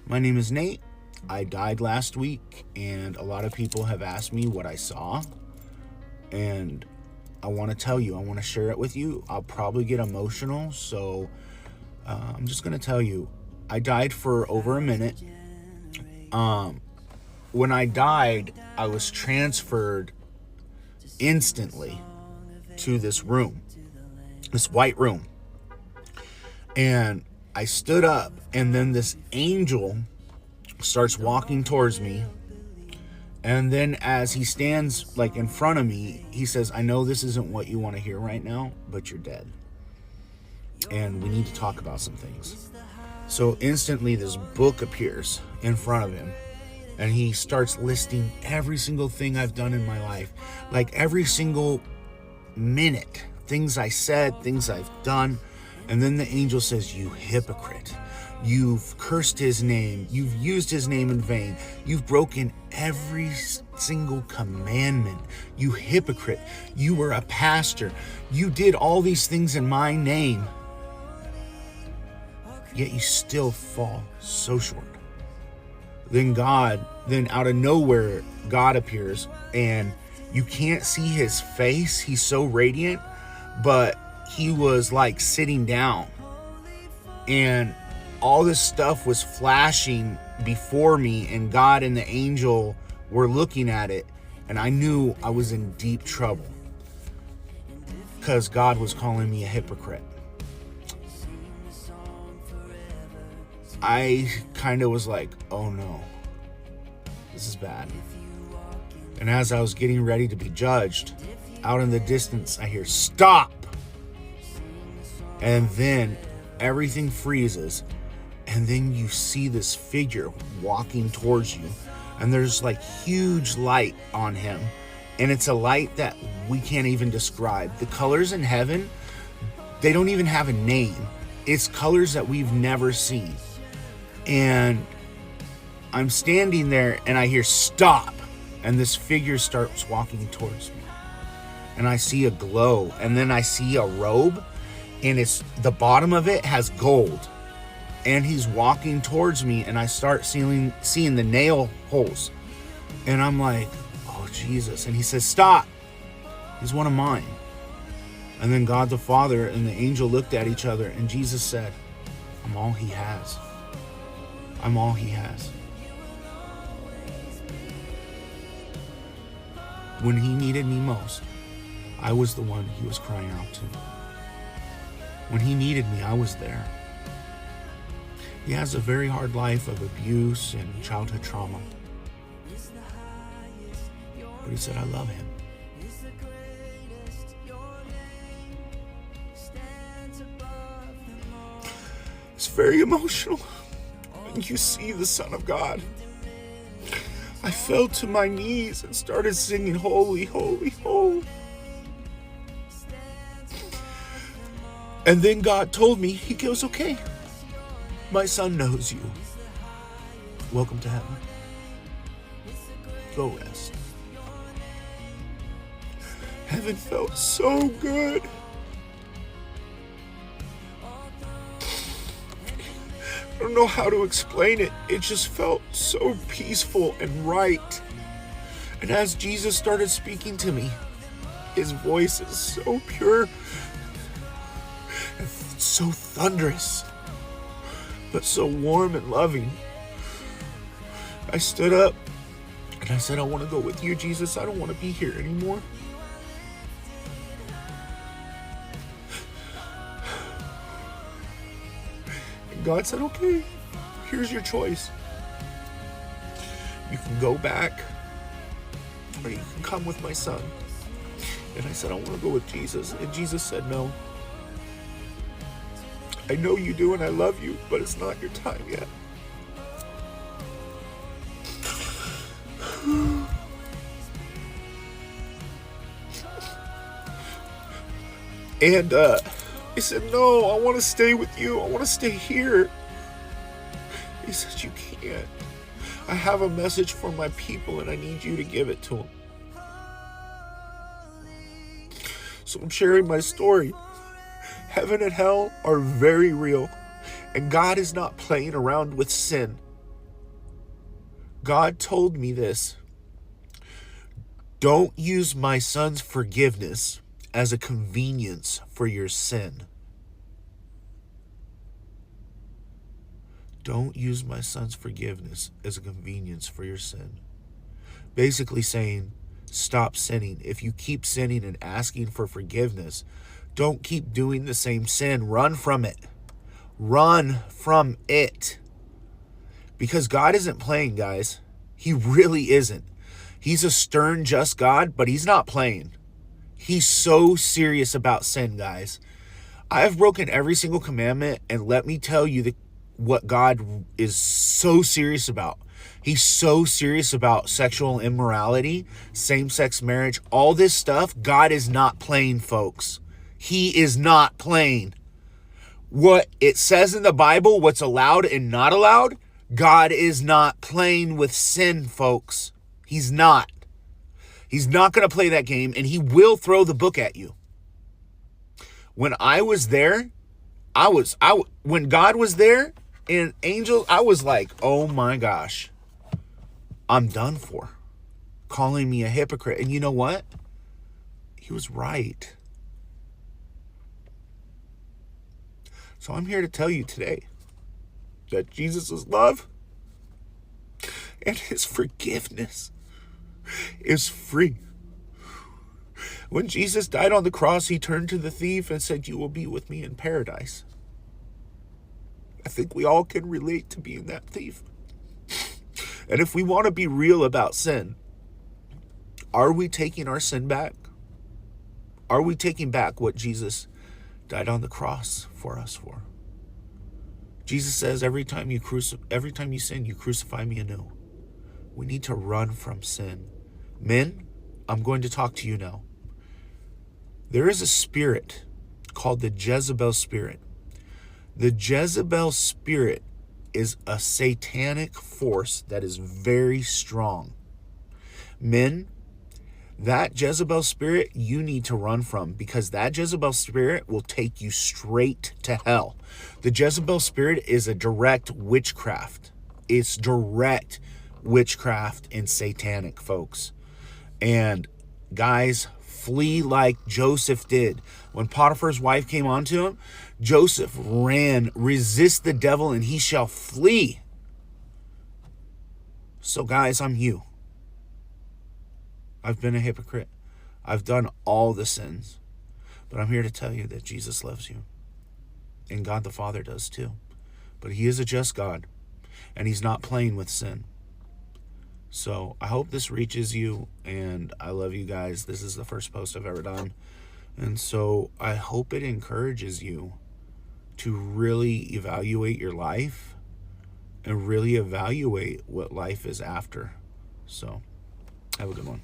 My name is Nate. I died last week, and a lot of people have asked me what I saw. And I want to tell you, I want to share it with you. I'll probably get emotional, so I'm just going to tell you. I died for over a minute. When I died, I was transferred instantly to this room, this white room. And I stood up, and then this angel starts walking towards me. And then as he stands like in front of me, he says, I know this isn't what you want to hear right now, but you're dead. And we need to talk about some things. So instantly this book appears in front of him. And he starts listing every single thing I've done in my life. Like every single minute. Things I said, things I've done. And then the angel says, you hypocrite. You've cursed his name. You've used his name in vain. You've broken every single commandment. You hypocrite. You were a pastor. You did all these things in my name. Yet you still fall so short. Then out of nowhere, God appears, and you can't see his face. He's so radiant, but he was like sitting down, and all this stuff was flashing before me, and God and the angel were looking at it, and I knew I was in deep trouble because God was calling me a hypocrite. I kind of was like, oh no, this is bad. And as I was getting ready to be judged, out in the distance, I hear, stop! And then everything freezes. And then you see this figure walking towards you. And there's like huge light on him. And it's a light that we can't even describe. The colors in heaven, they don't even have a name. It's colors that we've never seen. And I'm standing there and I hear stop. And this figure starts walking towards me. And I see a glow. And then I see a robe. And it's the bottom of it has gold. And he's walking towards me. And I start seeing the nail holes. And I'm like, oh, Jesus. And he says, stop. He's one of mine. And then God the Father and the angel looked at each other. And Jesus said, I'm all he has. I'm all he has. When he needed me most, I was the one he was crying out to. When he needed me, I was there. He has a very hard life of abuse and childhood trauma. But he said, I love him. It's very emotional. You see the Son of God. I fell to my knees and started singing, holy, holy, holy. And then God told me, he goes, okay, my son knows you. Welcome to heaven. Go rest. Heaven felt so good. I don't know how to explain it. It just felt so peaceful and right. And as Jesus started speaking to me, his voice is so pure and so thunderous, but so warm and loving. I stood up and I said, I want to go with you, Jesus. I don't want to be here anymore. God said, okay, here's your choice. You can go back, or you can come with my son. And I said, I want to go with Jesus. And Jesus said, no. I know you do and I love you, but it's not your time yet. And he said, no, I want to stay with you. I want to stay here. He said, you can't. I have a message for my people and I need you to give it to them. So I'm sharing my story. Heaven and hell are very real. And God is not playing around with sin. God told me this. Don't use my son's forgiveness as a convenience for your sin. Don't use my son's forgiveness as a convenience for your sin. Basically saying, stop sinning. If you keep sinning and asking for forgiveness, don't keep doing the same sin. Run from it. Run from it. Because God isn't playing, guys. He really isn't. He's a stern, just God, but he's not playing. He's so serious about sin, guys. I have broken every single commandment, and let me tell you what God is so serious about. He's so serious about sexual immorality, same-sex marriage, all this stuff. God is not playing, folks. He is not playing. What it says in the Bible, what's allowed and not allowed, God is not playing with sin, folks. He's not. He's not going to play that game, and he will throw the book at you. When I was there, when God was there and angels, I was like, oh my gosh, I'm done for. Calling me a hypocrite. And you know what? He was right. So I'm here to tell you today that Jesus' love and his forgiveness is free. When Jesus died on the cross, he turned to the thief and said, you will be with me in paradise. I think we all can relate to being that thief. And if we want to be real about sin, are we taking our sin back? Are we taking back what Jesus died on the cross for us for? Jesus says every time you sin, you crucify me anew. We need to run from sin. Men, I'm going to talk to you now. There is a spirit called the Jezebel spirit. The Jezebel spirit is a satanic force that is very strong. Men, that Jezebel spirit you need to run from, because that Jezebel spirit will take you straight to hell. The Jezebel spirit is a direct witchcraft. It's direct witchcraft and satanic, folks. And guys, flee like Joseph did. When Potiphar's wife came onto him, Joseph ran. Resist the devil and he shall flee. So guys, I'm you. I've been a hypocrite. I've done all the sins. But I'm here to tell you that Jesus loves you. And God the Father does too. But he is a just God. And he's not playing with sin. So I hope this reaches you. And I love you guys. This is the first post I've ever done. And so I hope it encourages you to really evaluate your life. And really evaluate what life is after. So have a good one.